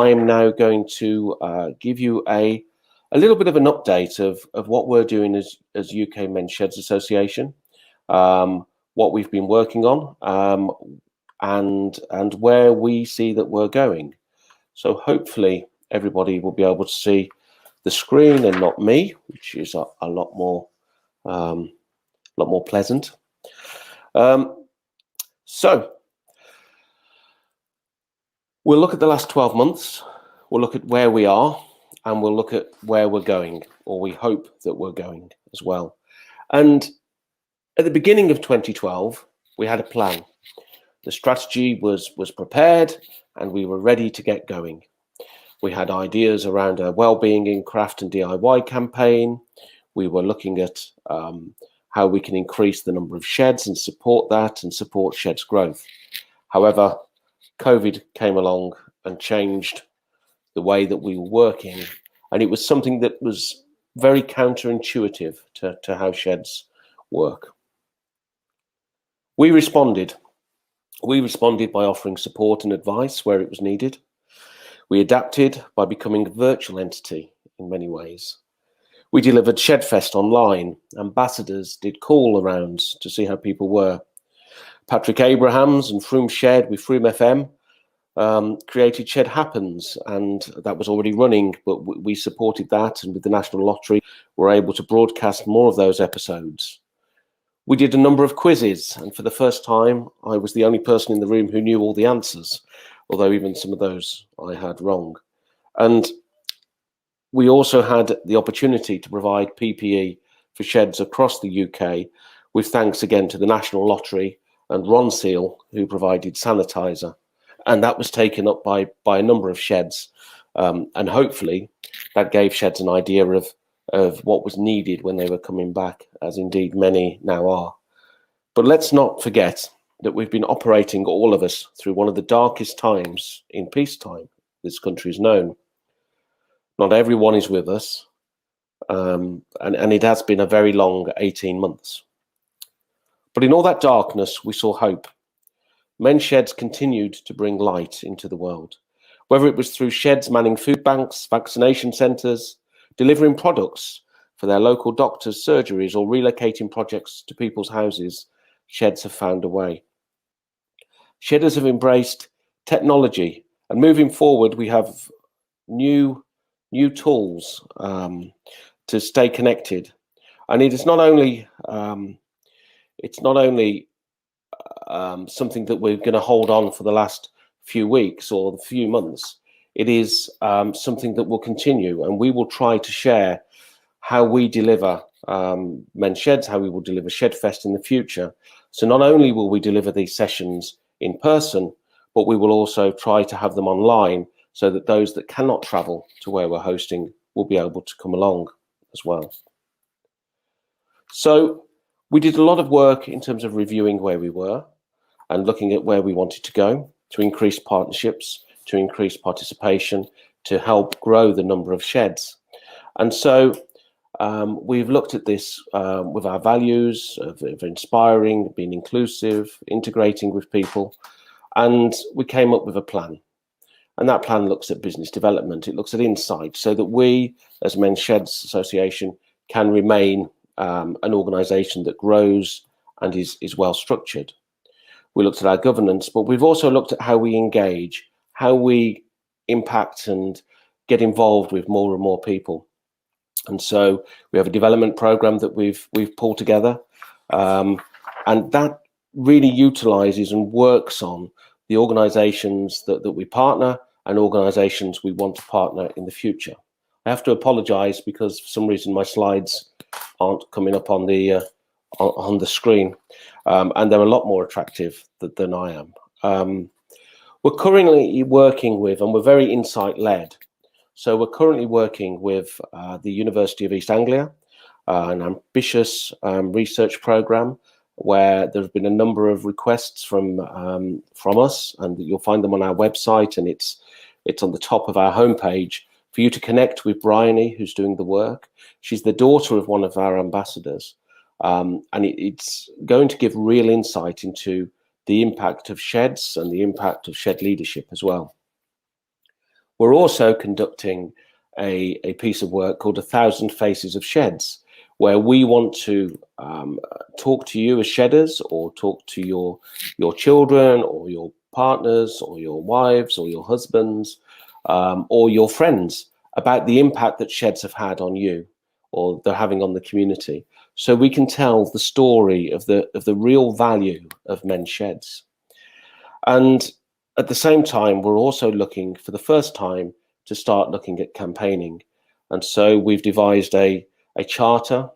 I am now going to give you a little bit of an update of what we're doing as UK Men's Sheds Association, what we've been working on, and where we see that we're going. So hopefully everybody will be able to see the screen and not me, which is a lot more pleasant. So we'll look at the last 12 months, we'll look at where we are, and we'll look at where we're going, or we hope that we're going as well. And at the beginning of 2012, we had a plan. The strategy was prepared, and we were ready to get going. We had ideas around a well-being in craft and DIY campaign. We were looking at how we can increase the number of sheds and support that and support sheds growth. However, COVID came along and changed the way that we were working, and it was something that was very counterintuitive to how sheds work. We responded. We responded by offering support and advice where it was needed. We adapted by becoming a virtual entity in many ways. We delivered ShedFest online. Ambassadors did call-arounds to see how people were. Patrick Abrahams and Froome Shed with Froome FM created Shed Happens, and that was already running, but we supported that, and with the National Lottery, we're able to broadcast more of those episodes. We did a number of quizzes, and for the first time, I was the only person in the room who knew all the answers, although even some of those I had wrong. And we also had the opportunity to provide PPE for sheds across the UK, with thanks again to the National Lottery and Ron Seal, who provided sanitizer. And that was taken up by a number of sheds. And hopefully that gave sheds an idea of what was needed when they were coming back, as indeed many now are. But let's not forget that we've been operating, all of us, through one of the darkest times in peacetime this country has known. Not everyone is with us, and it has been a very long 18 months. But in all that darkness, we saw hope. Men's Sheds continued to bring light into the world, whether it was through sheds manning food banks, vaccination centres, delivering products for their local doctors' surgeries, or relocating projects to people's houses. Sheds have found a way. Shedders have embraced technology, and moving forward, we have new tools to stay connected. And it is not only something that we're going to hold on for the last few weeks or the few months. It is something that will continue, and we will try to share how we deliver Men's Sheds, how we will deliver ShedFest in the future. So not only will we deliver these sessions in person, but we will also try to have them online, so that those that cannot travel to where we're hosting will be able to come along as well. So we did a lot of work in terms of reviewing where we were and looking at where we wanted to go to increase partnerships, to increase participation, to help grow the number of sheds. And so we've looked at this with our values of inspiring, being inclusive, integrating with people, and we came up with a plan. And that plan looks at business development. It looks at insight, so that we, as Men's Sheds Association, can remain an organisation that grows and is well structured. We looked at our governance, but we've also looked at how we engage, how we impact and get involved with more and more people. And so we have a development program that we've pulled together, and that really utilises and works on the organisations that we partner and organisations we want to partner in the future. I have to apologise because for some reason my slides aren't coming up on the screen, and they're a lot more attractive than I am. We're currently working with, and we're very insight-led, so we're currently working with the University of East Anglia, an ambitious research programme where there have been a number of requests from us, and you'll find them on our website, and it's on the top of our homepage for you to connect with Bryony, who's doing the work. She's the daughter of one of our ambassadors, and it's going to give real insight into the impact of sheds and the impact of shed leadership as well. We're also conducting a piece of work called 1,000 Faces of Sheds, where we want to talk to you as shedders, or talk to your children or your partners or your wives or your husbands or your friends about the impact that sheds have had on you or they're having on the community, so we can tell the story of the real value of men's sheds. And at the same time, we're also looking for the first time to start looking at campaigning. And so we've devised a charter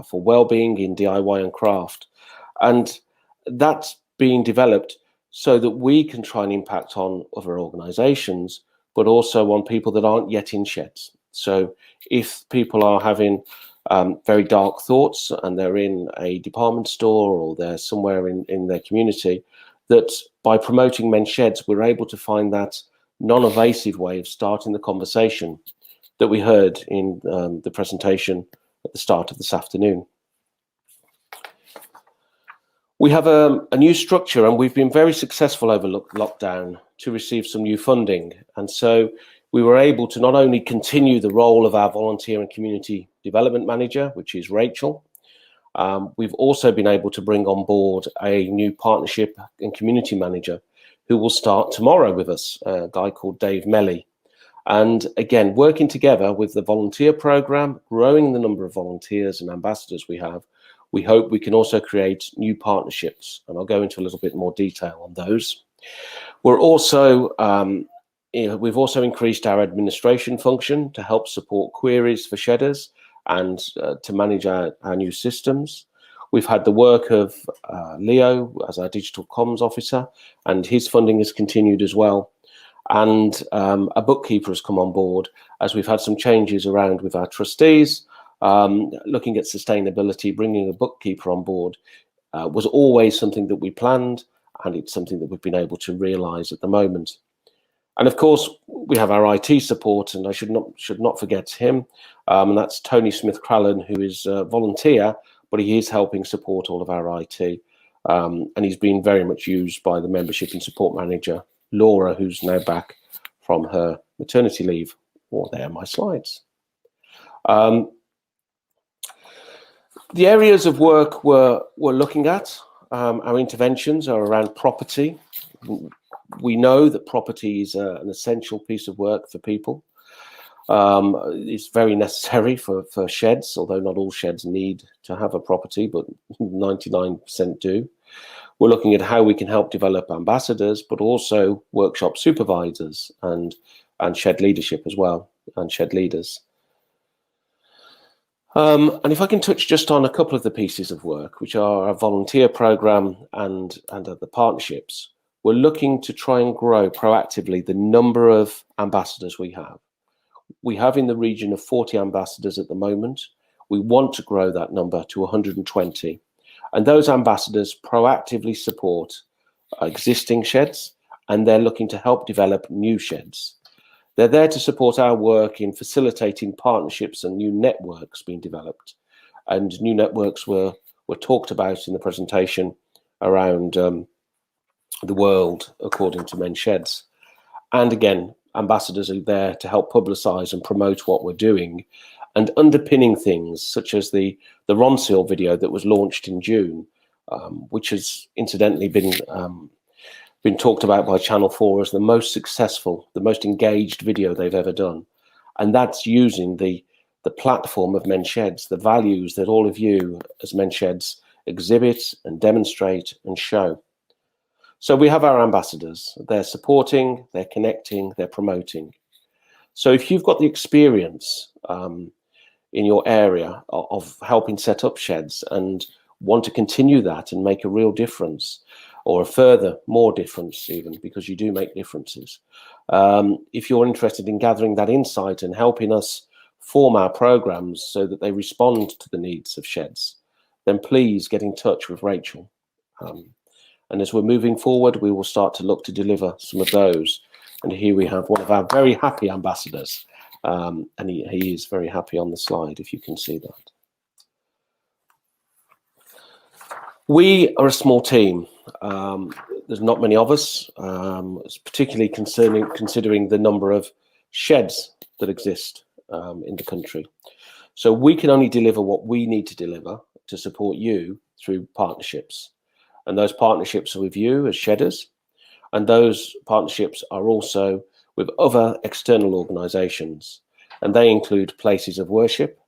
for well-being in DIY and craft. And that's being developed so that we can try and impact on other organizations, but also on people that aren't yet in sheds. So if people are having very dark thoughts and they're in a department store or they're somewhere in their community, that by promoting men's sheds, we're able to find that non-evasive way of starting the conversation that we heard in the presentation at the start of this afternoon. We have a new structure, and we've been very successful over lockdown to receive some new funding. And so we were able to not only continue the role of our volunteer and community development manager, which is Rachel, we've also been able to bring on board a new partnership and community manager who will start tomorrow with us, a guy called Dave Melly. And again, working together with the volunteer program, growing the number of volunteers and ambassadors we have, we hope we can also create new partnerships. And I'll go into a little bit more detail on those. We're also, we've also increased our administration function to help support queries for shedders and to manage our new systems. We've had the work of Leo as our digital comms officer, and his funding has continued as well. And a bookkeeper has come on board as we've had some changes around with our trustees. Looking at sustainability, bringing a bookkeeper on board was always something that we planned, and it's something that we've been able to realise at the moment. And of course, we have our IT support, and I should not forget him. And that's Tony Smith-Crallen, who is a volunteer, but he is helping support all of our IT. And he's been very much used by the membership and support manager, Laura, who's now back from her maternity leave. Oh, there are my slides. The areas of work we're looking at, our interventions are around property. We know that property is an essential piece of work for people. It's very necessary for sheds, although not all sheds need to have a property, but 99% do. We're looking at how we can help develop ambassadors, but also workshop supervisors and shed leadership as well, and shed leaders. And if I can touch just on a couple of the pieces of work, which are our volunteer program and the partnerships, we're looking to try and grow proactively the number of ambassadors we have. We have in the region of 40 ambassadors at the moment. We want to grow that number to 120. And those ambassadors proactively support existing sheds, and they're looking to help develop new sheds. They're there to support our work in facilitating partnerships and new networks being developed. And new networks were talked about in the presentation around the world according to men's sheds. And again, ambassadors are there to help publicise and promote what we're doing, and underpinning things such as the Ronseal video that was launched in June, which has incidentally been talked about by Channel 4 as the most successful, the most engaged video they've ever done. And that's using the platform of men's sheds, the values that all of you as men's sheds exhibit and demonstrate and show. So we have our ambassadors. They're supporting, they're connecting, they're promoting. So if you've got the experience in your area of helping set up sheds and want to continue that and make a real difference, or a further more difference even, because you do make differences. If you're interested in gathering that insight and helping us form our programs so that they respond to the needs of sheds, then please get in touch with Rachel. And as we're moving forward, we will start to look to deliver some of those. And here we have one of our very happy ambassadors. And he is very happy on the slide, if you can see that. We are a small team. There's not many of us, particularly considering the number of sheds that exist in the country. So we can only deliver what we need to deliver to support you through partnerships. And those partnerships are with you as shedders, and those partnerships are also with other external organisations, and they include places of worship.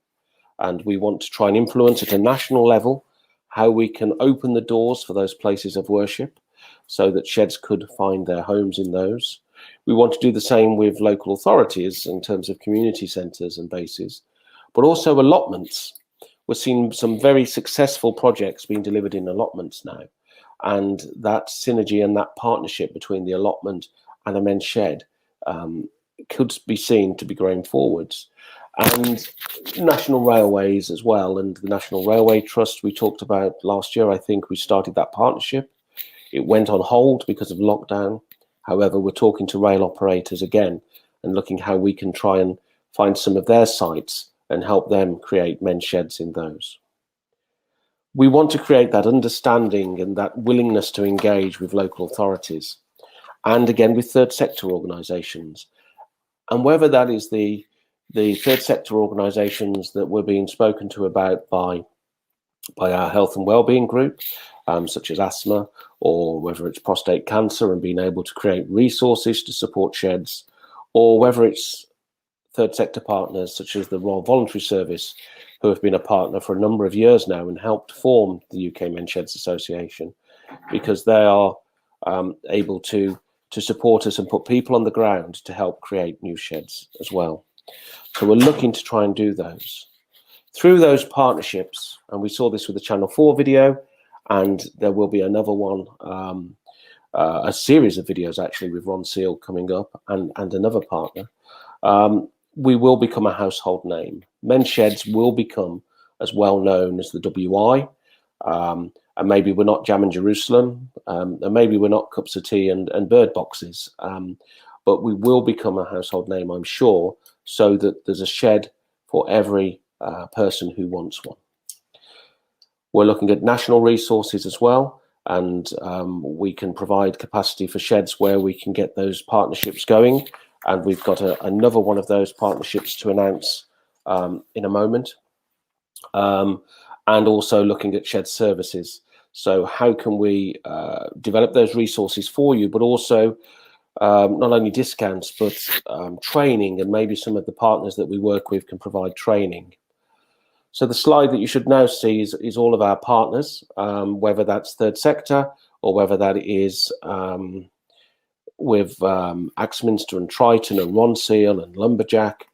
And we want to try and influence at a national level how we can open the doors for those places of worship so that sheds could find their homes in those. We want to do the same with local authorities in terms of community centres and bases, but also allotments. We're seeing some very successful projects being delivered in allotments now. And that synergy and that partnership between the allotment and a men's shed could be seen to be going forwards. And national railways as well, and the National Railway Trust we talked about last year, I think we started that partnership. It went on hold because of lockdown. However, we're talking to rail operators again and looking how we can try and find some of their sites and help them create men's sheds in those. We want to create that understanding and that willingness to engage with local authorities and again with third sector organisations. And whether that is the third sector organisations that we're being spoken to about by our health and wellbeing group, such as asthma, or whether it's prostate cancer and being able to create resources to support sheds, or whether it's third sector partners such as the Royal Voluntary Service, who have been a partner for a number of years now and helped form the UK Men's Sheds Association, because they are able to support us and put people on the ground to help create new sheds as well. So we're looking to try and do those. Through those partnerships, and we saw this with the Channel 4 video, and there will be another one, a series of videos actually with Ron Seal coming up and another partner, we will become a household name. Men's Sheds will become as well known as the WI, and maybe we're not Jam in Jerusalem, and maybe we're not Cups of Tea and Bird Boxes, but we will become a household name, I'm sure, so that there's a shed for every person who wants one. We're looking at national resources as well, and we can provide capacity for sheds where we can get those partnerships going. And we've got another one of those partnerships to announce in a moment. And also looking at shed services. So how can we develop those resources for you, but also not only discounts, but training, and maybe some of the partners that we work with can provide training. So the slide that you should now see is all of our partners, whether that's third sector or whether that is with Axminster and Triton and Ronseal and Lumberjack,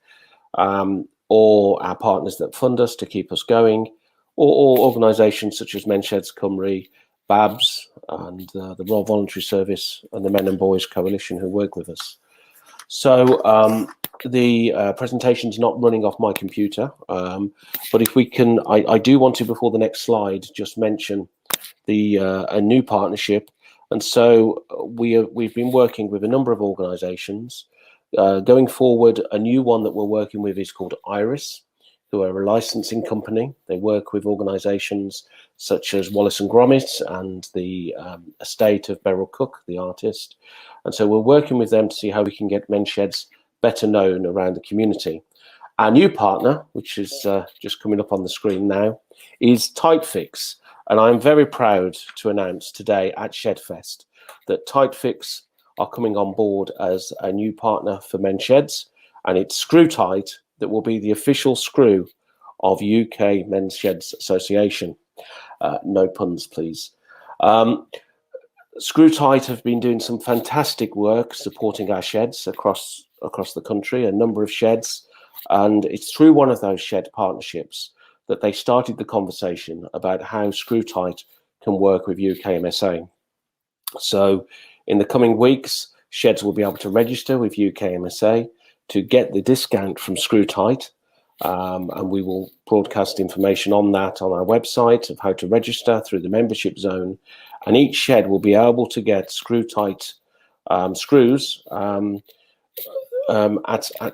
or our partners that fund us to keep us going, or organisations such as Men's Sheds Cymru, BABS, and the Royal Voluntary Service and the Men and Boys Coalition who work with us. So the presentation's not running off my computer, but if we can, I do want to, before the next slide, just mention a new partnership. And so we've been working with a number of organisations. Going forward, a new one that we're working with is called Iris, who are a licensing company. They work with organisations such as Wallace and Gromit and the estate of Beryl Cook, the artist. And so we're working with them to see how we can get men's sheds better known around the community. Our new partner, which is just coming up on the screen now, is Tightfix. And I'm very proud to announce today at ShedFest that Tightfix are coming on board as a new partner for Men's Sheds, and it's Screw Tight that will be the official screw of UK Men's Sheds Association. No puns, please. Screw Tight have been doing some fantastic work supporting our sheds across the country, a number of sheds, and it's through one of those shed partnerships that they started the conversation about how Screw Tight can work with UKMSA. So in the coming weeks, sheds will be able to register with UKMSA to get the discount from Screw Tight, and we will broadcast information on that on our website of how to register through the membership zone, and each shed will be able to get Screw Tight screws at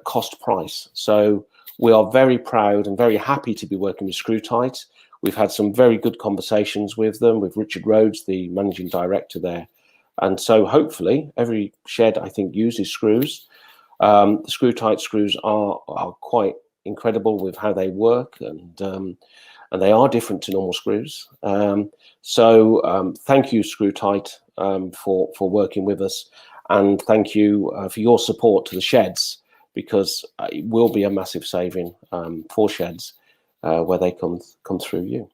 cost price. So we are very proud and very happy to be working with Screw Tight. We've had some very good conversations with them, with Richard Rhodes, the managing director there. And so hopefully every shed, I think, uses screws. The screw-tight screws are quite incredible with how they work, and they are different to normal screws. So thank you, Screw-Tight, for working with us, and thank you for your support to the sheds, because it will be a massive saving for sheds where they come through you.